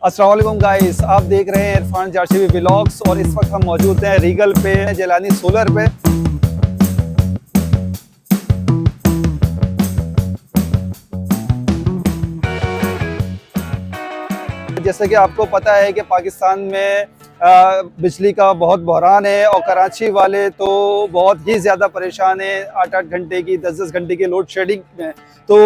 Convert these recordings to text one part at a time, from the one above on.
अस्सलाम वालेकुम गाइस, आप देख रहे हैं इरफान जारशवी व्लॉग्स और इस वक्त हम मौजूद हैं रीगल पे, जिलानी सोलर पे। जैसे कि आपको पता है कि पाकिस्तान में बिजली का बहुत बहरान है और कराची वाले तो बहुत ही ज़्यादा परेशान हैं 8-8 घंटे की 10-10 घंटे की लोड शेडिंग में। तो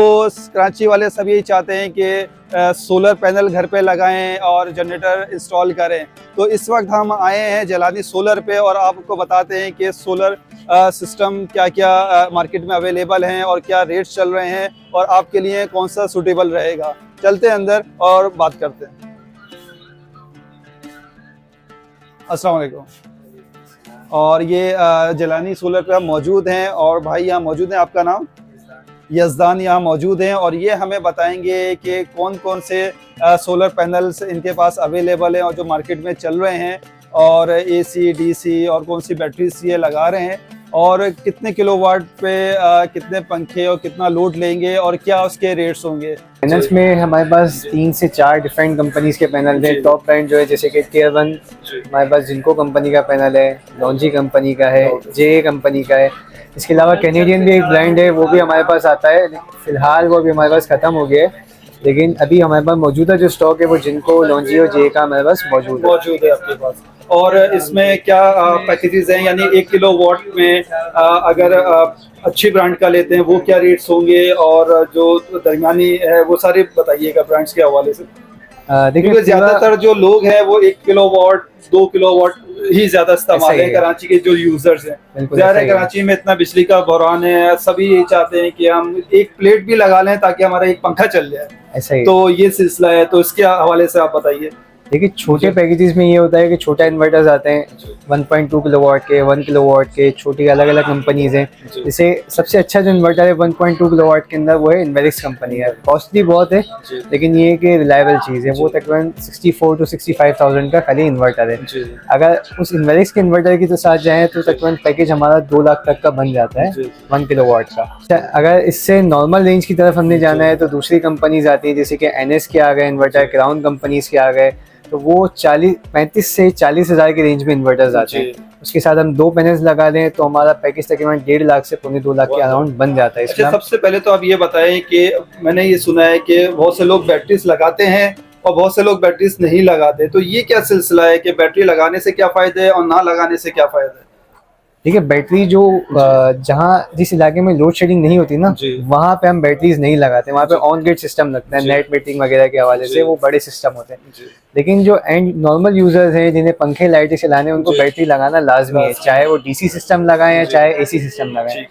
कराची वाले सब यही चाहते हैं कि सोलर पैनल घर पे लगाएं और जनरेटर इंस्टॉल करें। तो इस वक्त हम आए हैं जिलानी सोलर पे और आपको बताते हैं कि सोलर सिस्टम क्या क्या मार्केट में अवेलेबल हैं और क्या रेट्स चल रहे हैं और आपके लिए कौन सा सूटेबल रहेगा। चलते हैं अंदर और बात करते हैं। अस्सलाम वालेकुम। और ये जिलानी सोलर पे हम मौजूद हैं और भाई यहाँ मौजूद हैं, आपका नाम? यज़दान यहाँ मौजूद हैं और ये हमें बताएंगे कि कौन कौन से सोलर पैनल्स इनके पास अवेलेबल हैं और जो मार्केट में चल रहे हैं और एसी डीसी और कौन सी बैटरीज ये लगा रहे हैं और कितने किलोवाट पे कितने पंखे और कितना लोड लेंगे और क्या उसके रेट्स होंगे। पैनल्स में हमारे पास 3 से 4 डिफरेंट कंपनीज के पैनल हैं। टॉप ब्रांड जो है जैसे कि टियर 1 हमारे पास जिनको कंपनी का पैनल है, लॉन्जी कंपनी का है, जे कंपनी का है। इसके अलावा कैनेडियन भी एक ब्रांड है, वो भी हमारे पास आता है। फिलहाल वो भी हमारे पास ख़त्म हो गया है, लेकिन अभी हमारे पास मौजूदा जो स्टॉक है वो जिनको, लॉन्जी और जे का हमारे पास मौजूद है आपके पास। और इसमें क्या पैकेजेस हैं, यानी 1 किलोवाट में अगर अच्छी ब्रांड का लेते हैं वो क्या रेट्स होंगे और जो दरमियानी है वो सारे बताइएगा ब्रांड्स के हवाले से। देखिए ज्यादातर जो लोग हैं वो 1 किलोवाट 2 किलोवाट ही ज्यादा इस्तेमाल है कराची के जो यूजर्स हैं। ज़ाहिर है कराची में इतना बिजली का बहरान है, सभी यही चाहते हैं कि हम एक प्लेट भी लगा लें ताकि हमारा एक पंखा चल जाए। ऐसा ही तो ये सिलसिला है, तो इसके हवाले से आप बताइए। देखिए छोटे पैकेजेस में ये होता है कि छोटा इन्वर्टर्स आते हैं 1.2 किलोवाट के, 1 किलोवाट के, छोटी अलग अलग कंपनीज हैं। जैसे सबसे अच्छा जो इन्वर्टर है 1.2 किलोवाट के अंदर वो है इन्वेरिक्स कंपनी है। कॉस्टली बहुत है लेकिन ये कि रिलायबल चीज़ है। वो तकरीबन 64 to 65,000 का खाली इन्वर्टर है। अगर उस इन्वेरिक्स के इन्वर्टर की तो साथ जाएँ तो तकरीबन पैकेज हमारा 2 लाख तक का बन जाता है 1 किलोवाट का। अगर इससे नॉर्मल रेंज की तरफ हमने जाना है तो दूसरी कंपनीज आती हैं, जैसे कि NS के आ गए इन्वर्टर, क्राउन कंपनीज के आ गए, तो वो 35 से 40 हज़ार की रेंज में इन्वर्टर्स आते हैं। उसके साथ हम 2 पैनल्स लगा दें तो हमारा पैकेज तकरीबन 1.5 लाख से 2 लाख के अराउंड बन जाता है। अच्छा, सबसे पहले तो आप ये बताएं कि मैंने ये सुना है कि बहुत से लोग बैटरीज लगाते हैं और बहुत से लोग बैटरीज नहीं लगाते, तो ये क्या सिलसिला है कि बैटरी लगाने से क्या फ़ायदे हैं और ना लगाने से क्या फ़ायदा है? देखिए बैटरी जो जहाँ जिस इलाके में लोड शेडिंग नहीं होती ना वहाँ पे हम बैटरीज नहीं लगाते। वहाँ पे ऑन ग्रिड सिस्टम लगता है, नेट मीटरिंग वगैरह के हवाले से वो बड़े सिस्टम होते हैं। लेकिन जो एंड नॉर्मल यूजर्स हैं जिन्हें पंखे लाइटें चलाने उनको बैटरी लगाना लाजमी है, चाहे वो डीसी सिस्टम लगाएं या चाहे एसी सिस्टम लगाएं।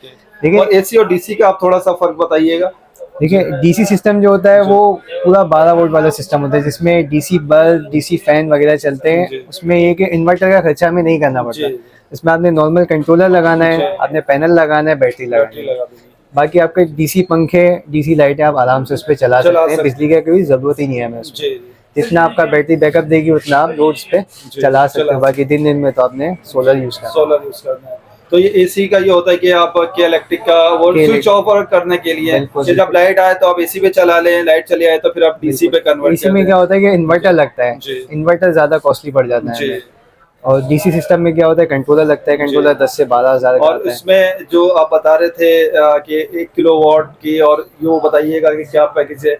देखिए एसी और डीसी का आप थोड़ा सा फर्क बताइएगा। देखिए डीसी सिस्टम जो होता है वो पूरा 12 वोल्ट वाला सिस्टम होता है जिसमें डीसी बल्ब, डीसी फैन वगैरह चलते हैं। उसमें ये कि इन्वर्टर का खर्चा हमें नहीं करना पड़ता। इसमें आपने नॉर्मल कंट्रोलर लगाना है, आपने पैनल लगाना है, बैटरी लगानी है। बाकी आपके डीसी पंखे, डीसी लाइटें आप आराम से उस पर चला सकते हैं, बिजली की कोई ज़रूरत ही नहीं है हमें उसमें। जितना आपका बैटरी बैकअप देगी उतना आप रोड्स पे चला सकते हो। बाकी दिन में तो आपने सोलर यूज़ करना है। तो ये एसी का ये होता है कि आप के इलेक्ट्रिक का वो स्विच ऑफ करने के लिए जब लाइट आए तो आप एसी पे चला लें, लाइट चली आए तो फिर आप डीसी पे कन्वर्ट। एसी में क्या होता है कि इन्वर्टर लगता है, इन्वर्टर ज़्यादा कॉस्टली पड़ जाता है। और डीसी सिस्टम में क्या होता है कंट्रोलर लगता है, कंट्रोलर 10 से 12 हज़ार का और इसमें जो आप बता रहे थे कि 1 किलोवाट की, और ये बताइएगा कि क्या पैकेज है।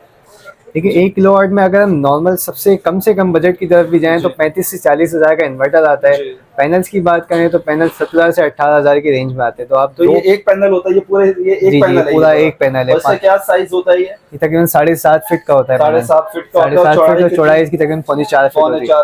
देखिए 1 किलोवाट में अगर हम नॉर्मल सबसे कम बजट की तरफ भी जाएं तो 35 से 40 हज़ार का इन्वर्टर आता है। पैनल्स की बात करें तो पैनल 17 से 18 हज़ार की रेंज में आते हैं। तो आप तो ये एक पैनल होता है, ये पूरा ये एक पैनल है, पूरा एक पैनल है। उसका क्या साइज होता है? ये तकरीबन 7.5 फीट का होता है। 7.5 फीट का, 7.5 फीट चौड़ाई इसकी तकरीबन 4.5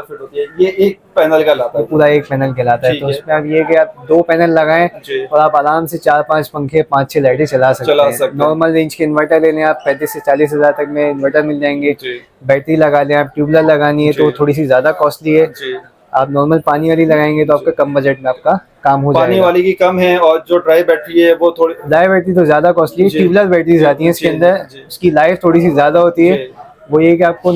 फीट होती है। ये एक पैनल का लाता है, पूरा एक पैनल कहलाता है। तो उसमें आप ये कि आप 2 पैनल लगाएं और आप आराम से 4-5 पंखे 5-6 लाइटें चला सकते हैं। नॉर्मल रेंज के इन्वर्टर ले लें आप 35 से 40 हज़ार तक में इन्वर्टर मिल जाएंगे। बैटरी लगा लें आप, ट्यूबलर लगानी है तो थोड़ी सी ज़्यादा कॉस्टली है। आप नॉर्मल पानी वाली लगाएंगे तो आपका कम बजट में आपका काम हो जाएगा। पानी वाली की कम है और जो ड्राई बैटरी है वो थोड़ी, ड्राई बैटरी तो ज़्यादा कॉस्टली है। ट्यूबलर बैटरीज आती हैं इसके अंदर, उसकी लाइफ थोड़ी सी ज़्यादा होती है। वो ये कि आपको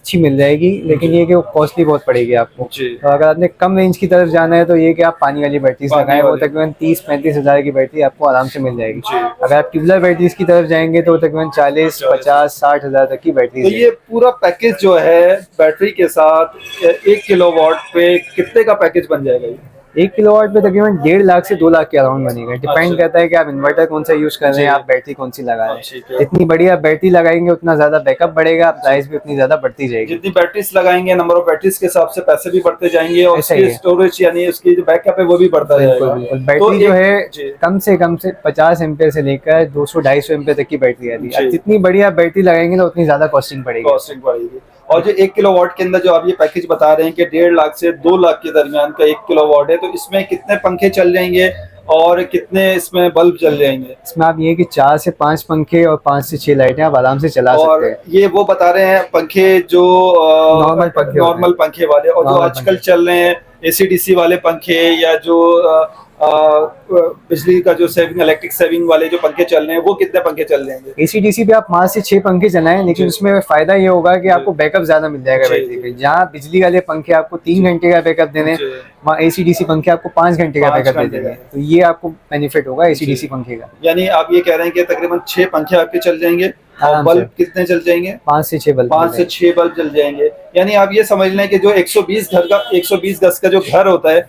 अच्छी मिल जाएगी, लेकिन ये कि वो कॉस्टली बहुत पड़ेगी आपको। जी। तो अगर आपने कम रेंज की तरफ जाना है तो ये कि आप पानी वाली बैटरीज पानी लगाएं, वो वाली। तकरीबन 30-35 हज़ार की बैटरी आपको आराम से मिल जाएगी। जी। अगर आप ट्यूबलर बैटरीज की तरफ जाएंगे तो तकरीबन 40-50-60 हज़ार तक की बैटरी। तो ये पूरा पैकेज जो है बैटरी के साथ 1 किलोवाट पे कितने का पैकेज बन जाएगा ये? 1 किलोवाट पे तकरीबन 1.5 लाख से 2 लाख के अराउंड बनेगा। डिपेंड अच्छा। करता है कि आप इन्वर्टर कौन सा यूज कर रहे हैं, जी। आप बैटरी कौन सी लगा रहे ठीक हैं। है। जितनी बड़ी आप बैटरी लगाएंगे उतना ज्यादा बैकअप बढ़ेगा, प्राइस भी उतनी ज्यादा बढ़ती जाएगी। जितनी बैटरीज लगाएंगे नंबर ऑफ बैटरीज के हिसाब से पैसे भी बढ़ते जाएंगे और ऐसा ही उसकी है। स्टोरेज यानी उसकी जो बैकअप है वो भी बढ़ता बिल्कुल जाएगा। बिल्कुल। तो बैटरी जो है जी। कम से 50 एम्पेयर से लेकर 200-250 एम्पेयर तक की बैटरी आती है। जी। अब जितनी बड़ी आप बैटरी लगाएंगे ना उतनी ज्यादा कॉस्टिंग पड़ेगी। कॉस्टिंग बढ़ेगी। और जो 1 किलोवाट के अंदर जो आप ये पैकेज बता रहे हैं कि 1.5 लाख से 2 लाख के दरमियान का 1 किलोवाट है, तो इसमें कितने पंखे चल जाएंगे और कितने इसमें बल्ब चल जाएंगे? इसमें आप ये कि 4 से 5 पंखे और 5 से 6 लाइटें आप आराम से चला और सकते हैं। ये वो बता रहे हैं पंखे जो नॉर्मल पंखे होते हैं। नॉर्मल पंखे वाले, और जो नॉर्मल आजकल पंखे। चल रहे हैं एसी-डीसी वाले पंखे या जो बिजली का जो सेविंग इलेक्ट्रिक सेविंग वाले जो पंखे चल रहे हैं, वो कितने पंखे चल जाएंगे? एसी-डीसी पे आप 5 से 6 पंखे चलाएं, लेकिन उसमें फायदा ये होगा कि आपको बैकअप ज्यादा मिल जाएगा जी, बैटरी पे। जहाँ बिजली वाले पंखे आपको 3 घंटे का बैकअप देने, जी। वहाँ एसी-डीसी पंखे आपको 5 घंटे का 5 बैकअप दे घंटे देंगे। का। तो ये आपको बेनिफिट होगा एसी-डीसी पंखे का। यानी आप ये कह रहे हैं कि तकरीबन 6 पंखे आपके चल जाएंगे और आराम बल्ब से। कितने चल जाएंगे? 5 से 6 बल्ब 5 से 6 बल्ब जल जाएंगे। यानी आप ये समझ लें कि जो 120 गज का जो घर होता है,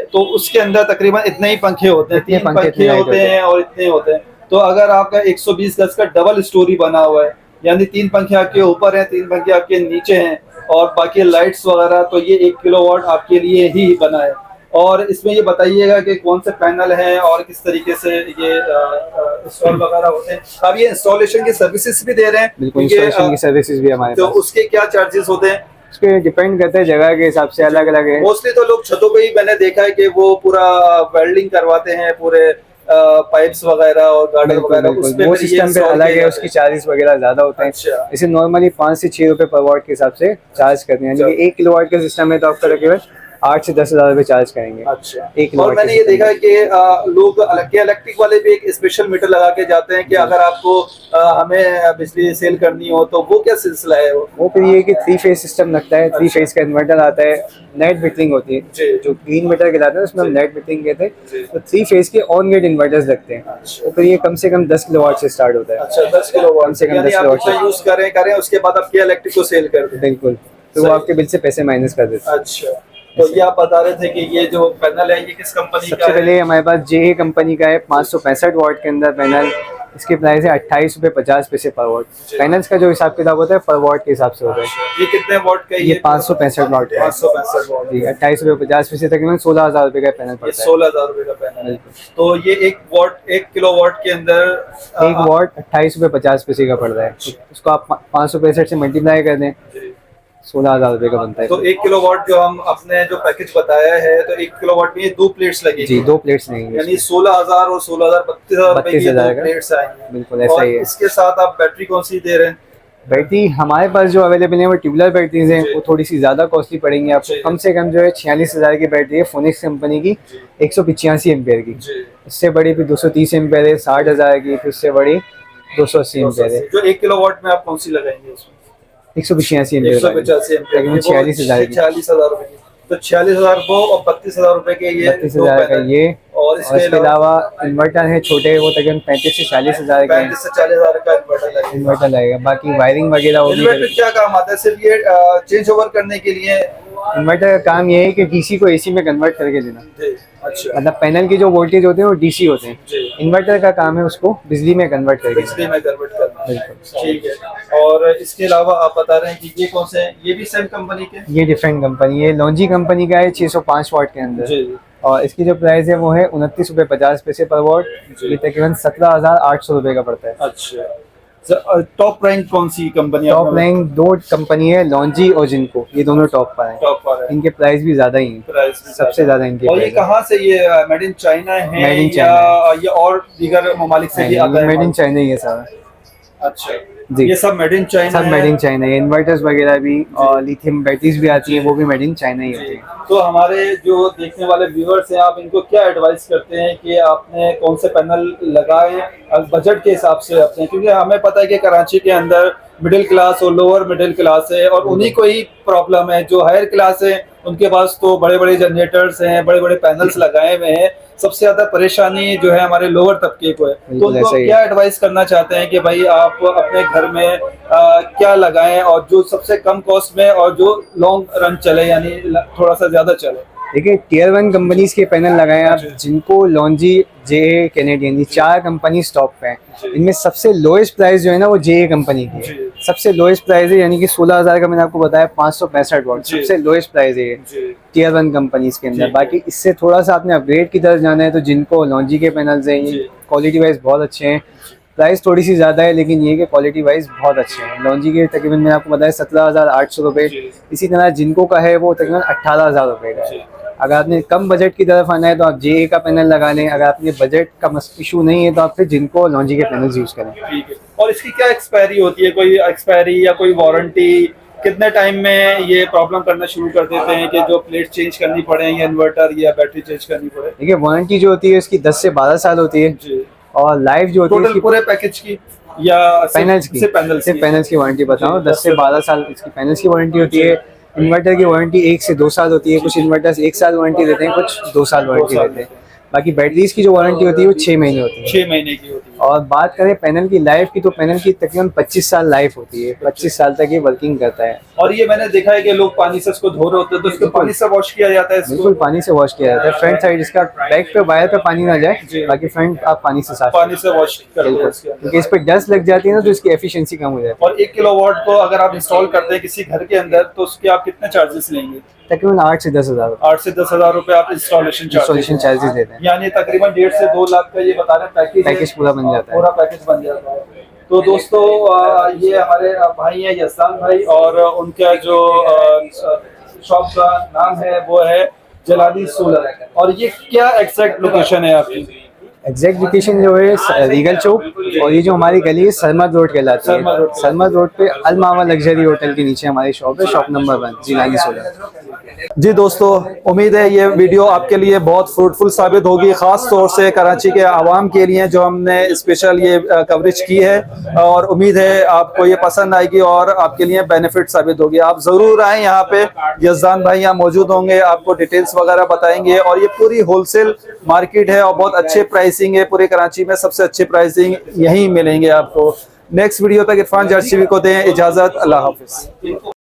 तो उसके अंदर तकरीबन इतने ही पंखे होते हैं, इतने 3 पंखे, पंखे इतने लाइट होते होते हैं और इतने होते हैं। तो अगर आपका 120 गज का डबल स्टोरी बना हुआ है, यानी 3 पंखे आपके ऊपर हैं, 3 पंखे आपके नीचे हैं और बाकी लाइट्स वगैरह, तो ये 1 किलोवाट आपके लिए ही बना है। और इसमें ये बताइएगा कि कौन से पैनल हैं और किस तरीके से ये इंस्टॉल वगैरह होते हैं। आप ये इंस्टॉलेशन की सर्विसेज भी दे रहे हैं? बिल्कुल, क्योंकि, इंस्टॉलेशन की सर्विसेज भी हमारे तो पास। उसके क्या चार्जेस होते हैं? उस पे डिपेंड करता है, जगह के हिसाब से अलग अलग है। मोस्टली तो लोग छतों पे ही मैंने देखा है कि वो पूरा वेल्डिंग करवाते हैं, पूरे पाइप्स वगैरह और गार्डर बिल्कुल वगैरह, बिल्कुल। उस पे वो फिर ये सिस्टम पे install अलग किया है, जाता उसकी चार्जेस वगैरह ज्यादा होते हैं। अच्छा। इसे नॉर्मली 5 से 6 रुपए पर वॉट के हिसाब से चार्ज करते हैं। यानी कि 1 किलोवाट का सिस्टम है तो आपका तकरीबन 8 से 10 हज़ार रुपए चार्ज करेंगे। अच्छा। 1 और किलोवाट मैंने के ये system देखा में। है कि लोग अलग इलेक्ट्रिक वाले भी एक स्पेशल मीटर लगा के जाते हैं कि अगर आपको हमें बिजली सेल करनी हो, तो वो क्या सिलसिला है वो फिर ये कि 3 फेज सिस्टम लगता है, 3 अच्छा। फेज का इन्वर्टर आता है, नेट मीटरिंग होती है, जी। जो ग्रीन मीटर कहलाता है उसमें हम जी। नेट मीटरिंग कहते जी। हैं। तो 3 फेज के ऑन गेट इन्वर्टर्स लगते हैं। अच्छा। तो फिर ये कम से कम 10 किलोवाट से स्टार्ट होता है। अच्छा, 10 किलोवाट कम से कम यानी 10 आप किलोवाट जितना से। यूज करें उसके बाद आप क्या इलेक्ट्रिक को सेल कर दें। बिल्कुल, तो वो सही। आपके बिल से पैसे माइनस कर देते हैं। अच्छा, तो ये आप बता रहे थे कि ये जो पैनल है ये किस कंपनी का सबसे है? पहले हमारे पास JA कंपनी का है 565 वाट के अंदर पैनल। इसकी प्राइस है 28 रुपये 50 पैसे पर वाट। जी। पैनल्स का जो हिसाब किताब होता है पर वाट के हिसाब से होता है। ये कितने वॉट का है? ये 565 वाट का है। 565 वॉट। जी, 28 रुपये 50 पैसे तकरीबन 16,000 रुपये का पैनल ये पड़ता है। 16,000 रुपए का पैनल है। बिल्कुल। तो ये 1 किलोवाट के अंदर 1 वाट 28 रुपये 50 पैसे का पड़ रहा है। तो उसको आप 565 से मल्टीप्लाई कर दें, जी। 16,000 रुपये का बनता है। तो 1 किलोवाट जो हम अपने जो पैकेज बताया है, तो 1 किलोवाट में ये 2 प्लेट्स लगेगी। जी, 2 प्लेट्स लेंगे। यानी 16,000 और 16,000 32,000 रुपए की 32,000 दो का। प्लेट्स आएंगी। बिल्कुल ऐसा और ही है। इसके साथ आप बैटरी कौन सी दे रहे हैं? बैटरी हमारे पास जो अवेलेबल है वो ट्यूबलर बैटरीज हैं, जी। वो थोड़ी सी ज़्यादा कॉस्टली पड़ेंगी आपको। जी। कम से कम जो है 46,000 की बैटरी है फोनिक्स कंपनी की, 185 एम्पेयर की। जी। इससे बड़ी फिर 230 एम्पेयर है 60,000 की, फिर उससे बड़ी 280 एम्पेयर है। जो 1 किलोवाट में आप कौन सी लगाएंगे उसमें? 185 एम्पेयर 185 एम्पियर तकरीबन 46,000 की। 46,000 रुपए की। तो 46,000 वो और 32,000 रुपए के ये 32,000 का पैनल। ये, और और इसके अलावा इन्वर्टर है छोटे, वो तकरीबन 35 से 40,000 के 35 से 40,000 का इन्वर्टर लगेगा। इन्वर्टर लगेगा। बाकी वायरिंग वगैरह वो भी इन्वर्टर क्या काम आता है? सिर्फ ये चेंज ओवर करने के लिए? इन्वर्टर का काम ये है कि DC को AC में कन्वर्ट करके देना। जी। अच्छा। मतलब पैनल की जो वोल्टेज होते हैं वो DC होते हैं। जी। इन्वर्टर का काम है उसको बिजली में कन्वर्ट करके देना। बिजली में कन्वर्ट करना। बिल्कुल। ठीक है। और इसके अलावा आप बता रहे हैं कि ये कौन से हैं? ये भी सेम कंपनी के? ये डिफरेंट कंपनी है, लॉन्जी कंपनी का है 605 वाट के अंदर। जी। और इसकी जो प्राइस है वो है 29 रुपये 50 पैसे पर वाट। जी। ये तकरीबन 17,800 रुपये का पड़ता है। अच्छा। टॉप रैंक कौन सी कंपनी? टॉप रैंक 2 कंपनी है, लॉन्जी और जिनको, ये दोनों टॉप पर हैं। टॉप पर है। इनके प्राइस भी ज्यादा ही हैं, प्राइस भी सबसे ज्यादा इनके और ये प्राइस हैं। कहाँ से ये मेड इन चाइना है Made in या China ये और दीगर ममालिक से भी आता है? मेड इन चाइना ही है सारा। अच्छा। जी। ये सब मेड इन चाइना सब मेड इन चाइना है, इन्वर्टर्स वगैरह भी और लिथियम बैटरीज भी आती हैं, वो भी मेड इन चाइना ही होती है। तो हमारे जो देखने वाले व्यूअर्स हैं, आप इनको क्या एडवाइस करते हैं कि आपने कौन से पैनल लगाएं बजट के हिसाब से अपने, क्योंकि हमें पता है कि कराची के अंदर मिडिल क्लास और लोअर मिडिल क्लास है और उन्हीं को ही प्रॉब्लम है। जो हायर क्लास है उनके पास तो बड़े बड़े जनरेटर्स हैं, बड़े बड़े पैनल्स लगाए हुए हैं। सबसे ज्यादा परेशानी जो है हमारे लोअर तबके को है। तो बिल्कुल उनको ऐसा ही है। क्या एडवाइस करना चाहते हैं कि भाई आप अपने घर में क्या लगाएं और जो सबसे कम कॉस्ट में और जो लॉन्ग रन चले, यानी थोड़ा सा ज्यादा चले। देखिए टीयर 1 कंपनीज के पैनल लगाएं आप, जिनको लॉन्जी, जे, कैनेडियन, ये 4 कंपनी स्टॉक पे हैं। इनमें सबसे लोएस्ट प्राइस जो है ना वो जे कंपनी की है। सबसे लोएस्ट प्राइस है, यानी कि 16,000 का मैंने आपको बताया, 565 वाट सबसे लोएस्ट प्राइस है टीयर 1 कंपनीज के अंदर। बाकी इससे थोड़ा सा आपने अपग्रेड की तरफ जाना है तो जिनको लॉन्जी के पैनल्स हैं, ये क्वालिटी वाइज बहुत अच्छे हैं। प्राइस थोड़ी सी ज़्यादा है लेकिन ये कि क्वालिटी वाइज बहुत अच्छे हैं। लॉन्जी के तकरीबन मैंने आपको बताया 17,800 रुपये। इसी तरह जिनको का है वो तकरीबन 18,000 रुपये का है। अगर आपने कम बजट की तरफ आना है तो आप जे का पैनल लगा लें। अगर आपने बजट का इशू नहीं है तो आप फिर जिनको लॉन्जी के पैनल्स यूज़ करें। ठीक है। और इसकी क्या एक्सपायरी होती है, कोई एक्सपायरी या कोई वारंटी? कितने टाइम में ये प्रॉब्लम करना शुरू कर देते हैं कि जो प्लेट चेंज करनी पड़े या इन्वर्टर या बैटरी चेंज करनी पड़े? देखिए वारंटी जो होती है इसकी 10 से 12 साल होती है और लाइफ जो होती है टोटल पूरे पैकेज की या पैनल्स की, सिर्फ पैनल्स की वारंटी बताऊँ, 10 से 12 साल इसकी पैनल्स की वारंटी होती है। इन्वर्टर की वारंटी 1 से 2 साल होती है। कुछ इन्वर्टर्स 1 साल वारंटी देते हैं, कुछ 2 साल वारंटी देते हैं। बाकी बैटरीज की जो वारंटी होती है वो 6 महीने होती है। 6 महीने की होती है। और बात करें पैनल की लाइफ की तो पैनल की तकरीबन 25 साल लाइफ होती है। 25 साल तक ये वर्किंग करता है। और ये मैंने देखा है कि लोग पानी से इसको धो रहे होते हैं, तो इसको पानी से वॉश किया जाता है? बिल्कुल पानी से वॉश किया जाता है। फ्रंट साइड इसका, बैक पे वायर पे पानी ना जाए, बाकी फ्रंट आप पानी से साफ पानी से वॉश करते हैं इसके अंदर। क्योंकि इस पर डस्ट लग जाती है ना तो इसकी एफिशिएंसी कम हो जाती है। और 1 किलोवाट को अगर आप इंस्टॉल करते हैं किसी घर के अंदर तो उसके आप कितने चार्जेस लेंगे? तकरीबन 8 से 10,000 8 से 10,000 रुपए आप इंस्टॉलेशन चार्जेस देते हैं। यानी तकरीबन 1.5 से 2 लाख का ये बता रहे हैं पैकेज पूरा बन जाता है। पूरा पैकेज बन जाता है। तो दोस्तों ये हमारे भाई हैं यज़दान भाई, और उनका जो शॉप का नाम है वो है जलाली सोलर। और ये क्या एग्जैक्ट लोकेशन है आपकी? एग्जैक्ट लोकेशन जो है रीगल चौक, और ये जो हमारी गली है सरमद रोड कहलाती है। सरमद रोड पे अल मावा लग्जरी होटल के नीचे हमारी शॉप है, शॉप नंबर 1 जिलानी सोलर। जी दोस्तों, उम्मीद है ये वीडियो आपके लिए बहुत फ्रूटफुल साबित होगी, ख़ास तौर से कराची के आवाम के लिए जो हमने स्पेशल ये कवरेज की है। और उम्मीद है आपको ये पसंद आएगी और आपके लिए बेनिफिट साबित होगी। आप ज़रूर आएँ यहाँ पे, यज़दान भाई यहाँ मौजूद होंगे, आपको डिटेल्स वगैरह बताएंगे। और ये पूरी होलसेल मार्केट है और बहुत अच्छे प्राइसिंग है। पूरे कराची में सबसे अच्छे प्राइसिंग यहीं मिलेंगे आपको। नेक्स्ट वीडियो तक इरफान जर्सीवी को दें इजाज़त। अल्लाह हाफिज़।